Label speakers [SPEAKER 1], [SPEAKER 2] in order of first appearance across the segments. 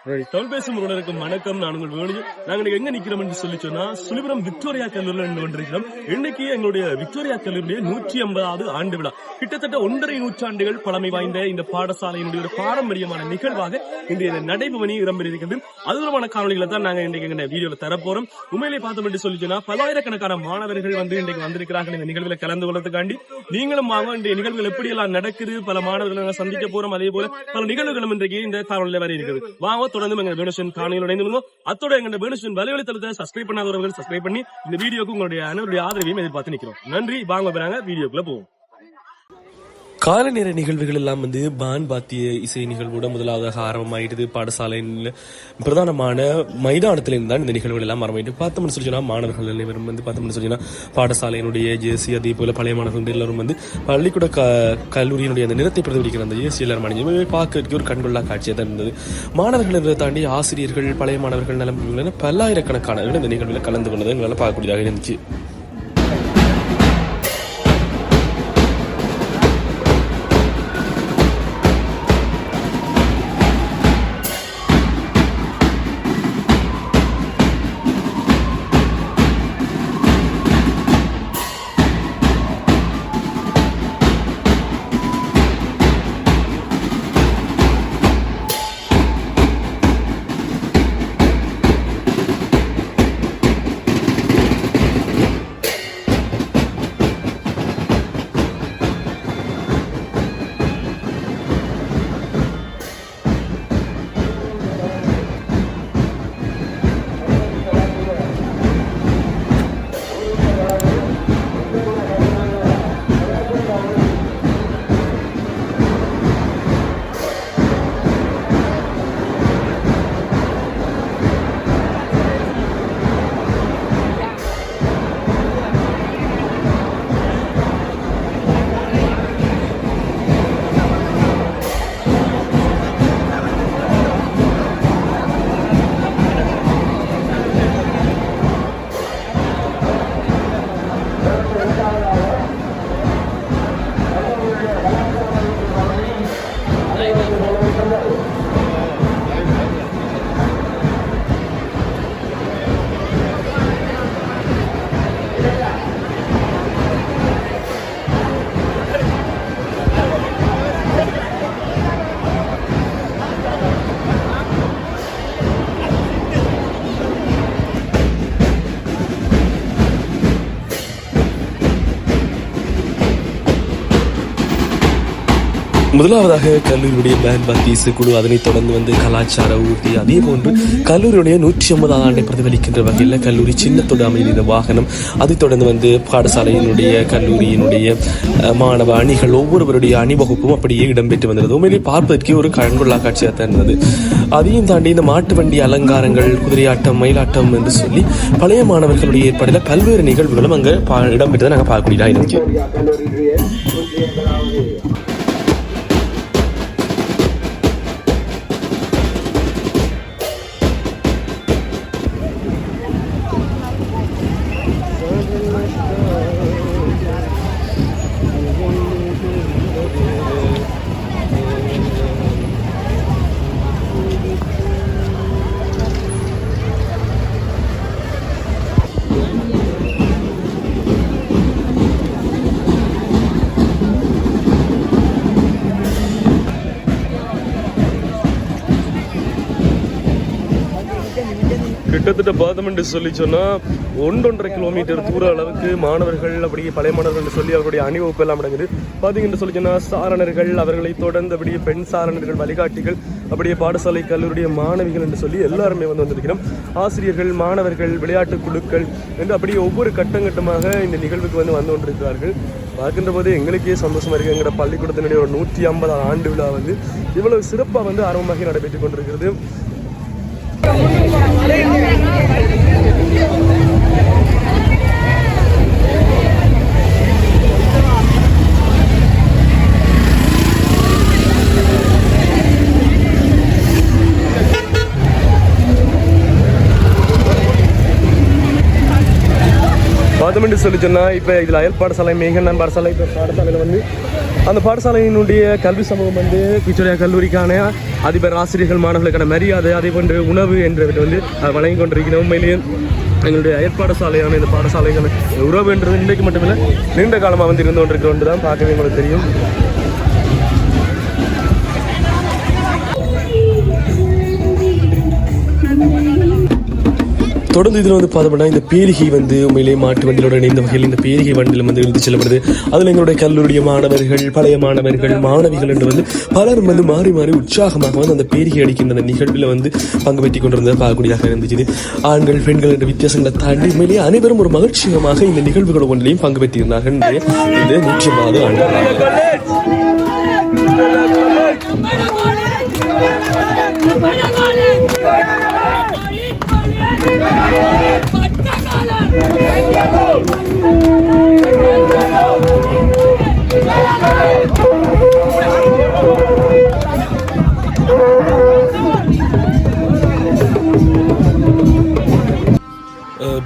[SPEAKER 1] தமிழ் பேசும் உறவுகளுக்கும் வணக்கம். நான் உங்கள் வேணு. நாங்கள் எங்க நிக்கிறோம் என்று சொல்லி சொன்னா சுழிபுரம் விக்டோரியா கல்லூரியில் நின்று கொண்டிருக்கிறோம். இன்னைக்கு எங்களுடைய விக்டோரியா கல்லூரியுடைய 150வது ஆண்டு விழா. கிட்டத்தட்ட 1.5 நூற்றாண்டுகள் பழமை வாய்ந்த இந்த பாடசாலையினுடைய ஒரு பாரம்பரியமான நிகழ்வாக இன்றைய நடைபவனி இடம்பெற்றிருக்கிறது. அதுமான காணொலிகளை தான் நாங்கள் இன்றைக்கு இந்த வீடியோல தரப்போறோம். உண்மையிலே பார்த்தோம் என்று சொல்லி சொன்னா பல்லாயிரக்கணக்கான மாணவர்கள் இன்றைக்கு வந்திருக்கிறார்கள் இந்த நிகழ்வில் கலந்து கொள்வதற்காண்டி. நீங்களும் வாங்க. இந்த நிகழ்வுகள் எப்படி எல்லாம் நடக்குது, பல மாணவர்களை சந்திக்க போறோம். அதே போல பல நிகழ்வுகளும் இன்றைக்கு இந்த காணொலியில வர இருக்குது. வாங்க தொடர்ந்து எங்க வேணுஷன் காணொலியில் இணைந்து அத்தோட எங்க வேணுஷன் வலைவலி தளத்தை சப்ஸ்கிரைப் பண்ணாதவர்கள் சப்ஸ்கிரைப் பண்ணி இந்த வீடியோக்கு உங்களுடைய அனைவருடைய ஆதரவையும் எதிர்பார்த்து நிற்கிறோம். நன்றி. வாங்க போறாங்க வீடியோக்குள்ள போவோம். காலை நேர நிகழ்வுகள் எல்லாம் பான் பாத்திய இசை நிகழ்வோட முதலாவதாக ஆரம்பமாயிடுது. பாடசாலையின் பிரதானமான மைதானத்திலிருந்து தான் இந்த நிகழ்வுகள் எல்லாம் ஆரம்பிட்டு பார்த்தோம்னு சொல்லி சொன்னா மாணவர்கள் அனைவரும் பார்த்தோம்னு சொல்லி பாடசாலையினுடைய ஜேசி அதே போல பழைய மாணவர்கள் எல்லாரும் பள்ளிக்கூட கல்லூரியினுடைய அந்த நிறத்தை பிரதிபலிக்கிற அந்த ஜேசி எல்லாரும் அணிஞ்சு பார்க்கறதுக்கு ஒரு கண்கொள்ளா காட்சியாக தான் இருந்தது. மாணவர்கள் தாண்டி ஆசிரியர்கள் பழைய மாணவர்கள் நலம் பல்லாயிரக்கணக்கான இந்த நிகழ்வில் கலந்து கொண்டதை எங்களால் பார்க்கக்கூடியதாக இருந்துச்சு. முதலாவதாக கல்லூரியுடைய பேண்ட் பாத்தி இசைக்குழு, அதனைத் தொடர்ந்து கலாச்சார ஊர்தி, அதே போன்று கல்லூரியுடைய 150வது ஆண்டை பிரதிபலிக்கின்ற வகையில் கல்லூரி சின்னத்தோடு அமைந்த வாகனம், அதைத் தொடர்ந்து பாடசாலையினுடைய கல்லூரியினுடைய மாணவ அணிகள் ஒவ்வொருவருடைய அணிவகுப்பும் அப்படியே இடம்பெற்று வந்தது. உண்மையிலே பார்ப்பதற்கு ஒரு கண்கொள்ளா காட்சியாக தான் இருந்தது. அதையும் தாண்டி இந்த மாட்டு வண்டி அலங்காரங்கள், குதிரையாட்டம், மயிலாட்டம் என்று சொல்லி பழைய மாணவர்களுடைய ஏற்பாடுல பல்வேறு நிகழ்வுகளும் அங்கே இடம்பெற்றதை நாங்கள் பார்க்கக்கூடியதாக இருந்துச்சு. கிட்டத்தட்ட பார்த்தோம்னு சொல்லி சொன்னா 1.5 கிலோமீட்டர் தூர அளவுக்கு மாணவர்கள் அப்படியே பழைய மாணவர்கள் சொல்லி அவருடைய அணிவகுப்பு எல்லாம் அடங்குது. பார்த்தீங்கன்னு சொல்லி சொன்னா சாரணர்கள், அவர்களை தொடர்ந்து அப்படியே பெண் சாரணர்கள், வழிகாட்டிகள், அப்படியே பாடசாலை கல்லூரிய மாணவிகள் என்று சொல்லி எல்லாருமே வந்திருக்கிறோம். ஆசிரியர்கள், மாணவர்கள், விளையாட்டு குழுக்கள் என்று அப்படியே ஒவ்வொரு கட்டமாக இந்த நிகழ்வுக்கு வந்து கொண்டிருக்கிறார்கள். பார்க்கின்ற போது எங்களுக்கே சந்தோஷமா இருக்கு. எங்களோட பள்ளிக்கூடத்தினுடைய ஒரு 150 ஆண்டு விழா இவ்வளவு சிறப்பாக ஆரம்பமாக நடைபெற்றுக் கொண்டிருக்கிறது. பார்த்தோம்னு சொல்லி சொன்னால் இப்போ இதில் அயல் பாடசாலை, மேகண்ணன் பாடசாலை, இப்போ பாடசாலையில் அந்த பாடசாலையினுடைய கல்வி சமூகம் வந்து விக்டோரியா கல்லூரிக்கான அதிபர் ஆசிரியர்கள் மாணவர்களுக்கான மரியாதை அதே போன்று உணவு என்றதை வந்து வழங்கி கொண்டிருக்கிறோம். உண்மையிலேயே எங்களுடைய அயற்பாடசாலையான இந்த பாடசாலைக்கான உறவு என்றது இன்றைக்கு மட்டுமில்லை நீண்ட காலமாக வந்து இருந்து கொண்டிருக்கிறோம் தான் பார்க்கவே உங்களுக்கு தெரியும். தொடர்ந்து இதில் வந்து பார்த்தோம்னா இந்த பேரிகை வந்து உண்மையிலேயே மாட்டு வண்டியோட இணைந்த வகையில் இந்த பேரிகை வண்டியில் வந்து இழுத்து செல்லப்படுது. அதில் எங்களுடைய கல்லூரிய மாணவர்கள் பழைய மாணவர்கள் மாணவிகள் என்று வந்து பலரும் வந்து மாறி மாறி உற்சாகமாக வந்து அந்த பேரிகை அடிக்கின்ற அந்த நிகழ்வில் வந்து பங்கு பெற்றுக் கொண்டிருந்த பார்க்கக்கூடியதாக இருந்துச்சு. ஆண்கள் பெண்கள் என்ற வித்தியாசங்களை தாண்டி உண்மையிலேயே அனைவரும் ஒரு மகிழ்ச்சியமாக இந்த நிகழ்வுகள் ஒன்றிலையும் பங்கு பெற்றிருந்தார்கள். இது 150வது ஆண்டு.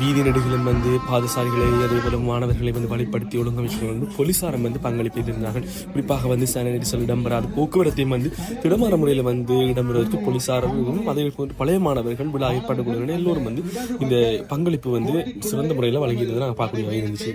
[SPEAKER 1] வீதி நெடுகளும் வந்து பாதசாரிகளை அதேபோல மாணவர்களை வந்து வழிப்படுத்தி ஒழுங்கமைச்சு வந்து போலீசாரம் வந்து பங்களிப்பிருந்தார்கள். குறிப்பாக வந்து சானிடேஷன் இடம்பெறாத போக்குவரத்தையும் வந்து திடமான முறையில் வந்து இடம்பெறுவதற்கு போலீசாரும் அதே போன்று பழைய மாணவர்கள் விழா ஏற்பாடு கொள்கிற எல்லோரும் வந்து இந்த பங்களிப்பு வந்து சிறந்த முறையில் வழங்கியிருந்தது நாங்கள் பார்க்கக்கூடிய இருந்துச்சு.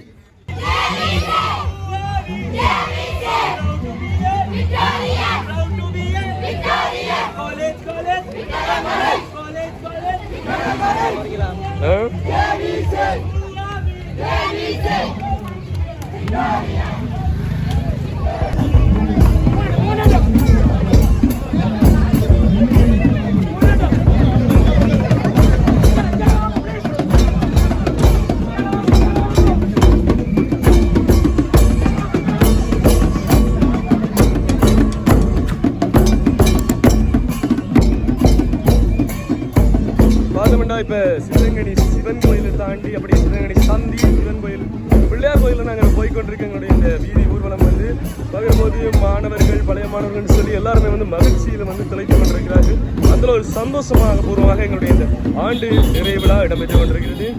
[SPEAKER 1] இப்ப சிவங்கணி சிவன் கோயிலை தாண்டி அப்படியே சிவங்கணி சந்தி சிவன் கோயில் பிள்ளையார் கோயில நாங்கள் போய்கொண்டிருக்க எங்களுடைய இந்த வீதி ஊர்வலம் வந்து பகிர்போது மாணவர்கள் பழைய மாணவர்கள் சொல்லி எல்லாருமே வந்து மகிழ்ச்சியில வந்து திளைத்துக் கொண்டிருக்கிறார்கள். அதுல ஒரு சந்தோஷமாக பூர்வமாக எங்களுடைய இந்த ஆண்டு நிறைவு விழா இடம்பெற்றுக் கொண்டிருக்கிறது.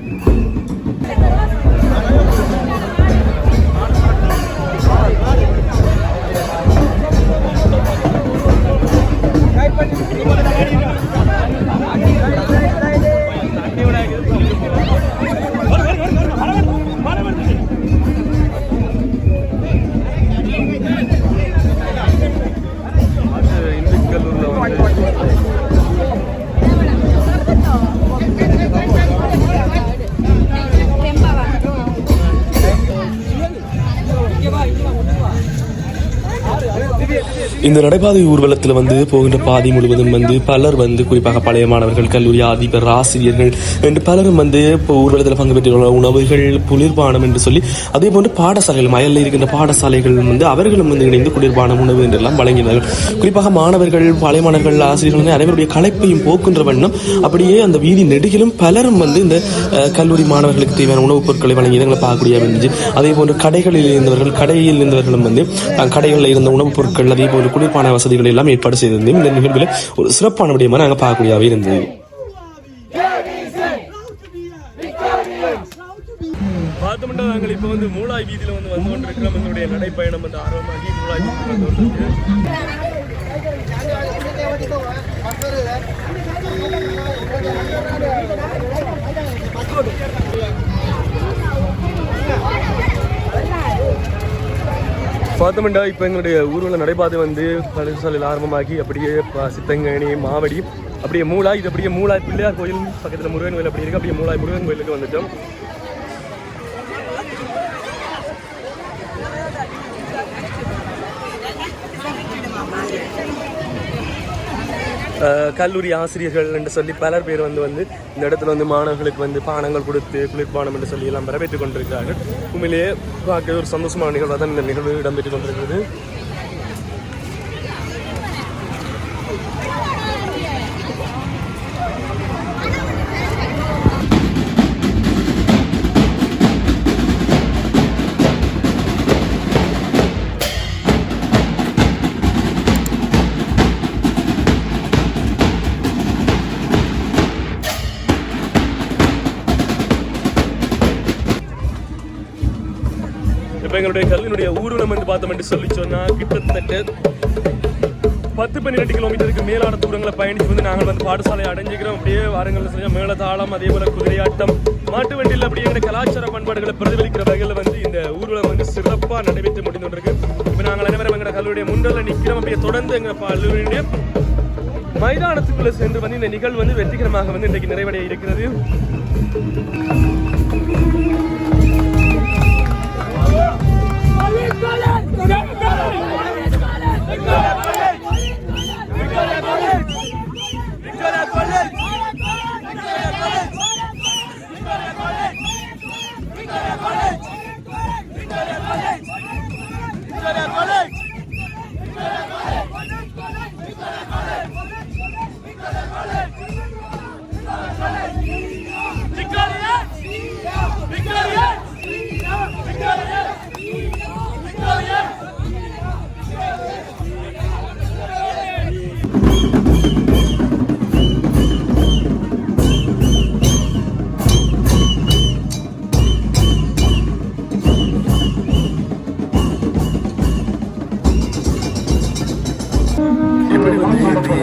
[SPEAKER 1] இந்த நடைபாதை ஊர்வலத்தில் வந்து போகின்ற பாதை முழுவதும் வந்து பலர் வந்து குறிப்பாக பழைய மாணவர்கள் கல்லூரி அதிபர் ஆசிரியர்கள் என்று பலரும் வந்து இப்போ ஊர்வலத்தில் பங்கு பெற்றுள்ள உணவுகள் குளிர்பானம் என்று சொல்லி அதே போன்று பாடசாலைகள் மயலில் இருக்கின்ற பாடசாலைகள் வந்து அவர்களும் வந்து இணைந்து குளிர்பானம் உணவு என்றெல்லாம் வழங்கினார்கள். குறிப்பாக மாணவர்கள் பழைய மாணவர்கள் ஆசிரியர்கள் அனைவருடைய களைப்பையும் போக்குன்ற வண்ணம் அப்படியே அந்த வீதி நெடுகிலும் பலரும் வந்து இந்த கல்லூரி மாணவர்களுக்கு தேவையான உணவுப் பொருட்களை வழங்கி எங்களை பார்க்கக்கூடிய இருந்துச்சு. அதே போன்று கடைகளில் இருந்தவர்களும் வந்து கடைகளில் இருந்த உணவுப் பொருட்கள் அதே போன்று குளிர்பான வசதிகள் எல்லாம் ஏற்பாடு செய்திருந்தோம். இந்த நிகழ்வில் ஒரு சிறப்பான விடயமாக நாங்கள் பார்க்கக்கூடியவே இருந்தது. பார்த்தோம்னா நாங்கள் இப்போ வந்து மூளாய் வீதியில் வந்து கொண்டிருக்கிறோம். எங்களுடைய நடைப்பயணம் வந்து ஆர்வமாகி மூளாய் வீதியில் வந்து பார்த்தோம்னா இப்போ எங்களுடைய ஊர்வல நடைபாதை வந்து பழனிசாலையில் ஆரம்பமாகி அப்படியே சித்தங்கனி மாவடி அப்படியே மூளாய் இது அப்படியே மூளாய் பிள்ளையார் கோயில் பக்கத்தில் முருகன் கோயில் அப்படி இருக்கு. அப்படியே மூளாய் முருகன் கோயிலுக்கு வந்துட்டோம். கல்லூரி ஆசிரியர்கள் என்று சொல்லி பலர் பேர் வந்து இந்த இடத்துல வந்து மாணவர்களுக்கு வந்து பானங்கள் கொடுத்து குளிர்பானம் என்று சொல்லி எல்லாம் வரவேற்றுக் கொண்டிருக்கிறார்கள். உண்மையிலேயே பார்க்க ஒரு சந்தோஷமான நிகழ்வாக தான் இந்த நிகழ்வு இடம்பெற்றுக் கொண்டிருக்கிறது. இப்போ எங்களுடைய கல்வியினுடைய ஊர்வலம் வந்து பார்த்தோம் என்று சொல்லி சொன்னா கிட்டத்தட்ட 10-12 கிலோமீட்டருக்கு மேலான தூரங்களை பயணிச்சு வந்து நாங்கள் வந்து பாடசாலையை அடைஞ்சிக்கிறோம். அப்படியே வாரங்கள் செஞ்ச மேளதாளம், அதே போல குதிரையாட்டம், மாட்டு வண்டியில் அப்படி எங்களுடைய கலாச்சார பண்பாடுகளை பிரதிபலிக்கிற வகையில் வந்து இந்த ஊர்வலம் வந்து சிறப்பாக நடைபெற்று முடிந்துകൊണ്ടിருக்கு. இப்போ நாங்கள் அனைவரும் எங்களுடைய கல்லூரிய முன்னல்ல நிற்கிறோம். அப்படியே தொடர்ந்து எங்கள் கல்லூரியுடைய மைதானத்துக்குள்ள சென்று வந்து இந்த நிகழ்வு வந்து வெற்றிகரமாக வந்து இன்றைக்கு நிறைவடைய இருக்கிறது.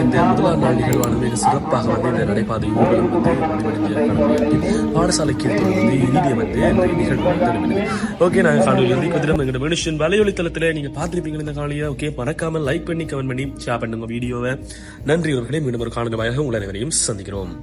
[SPEAKER 1] இந்த முதலாம் நாள் நிகழ்வானது மிக சிறப்பாக வந்து இந்த நடைபாதை ஊர்வலம் வந்து முடிவடைஞ்ச பாடசாலைக்கு வந்து இனிய வந்து இந்த நிகழ்வு தெரிவித்தது. ஓகே, நாங்கள் காணொலி வந்து குதிரம் எங்களோட மனுஷன் வலையொலித்தளத்தில் நீங்க பார்த்துருப்பீங்க இந்த காணொலியை. ஓகே, மறக்காம லைக் பண்ணி கமெண்ட் பண்ணி ஷேர் பண்ணுங்க வீடியோவை. நன்றி அவர்களே. மீண்டும் ஒரு காணொலி வாயிலாக உங்கள் அனைவரையும் சந்திக்கிறோம்.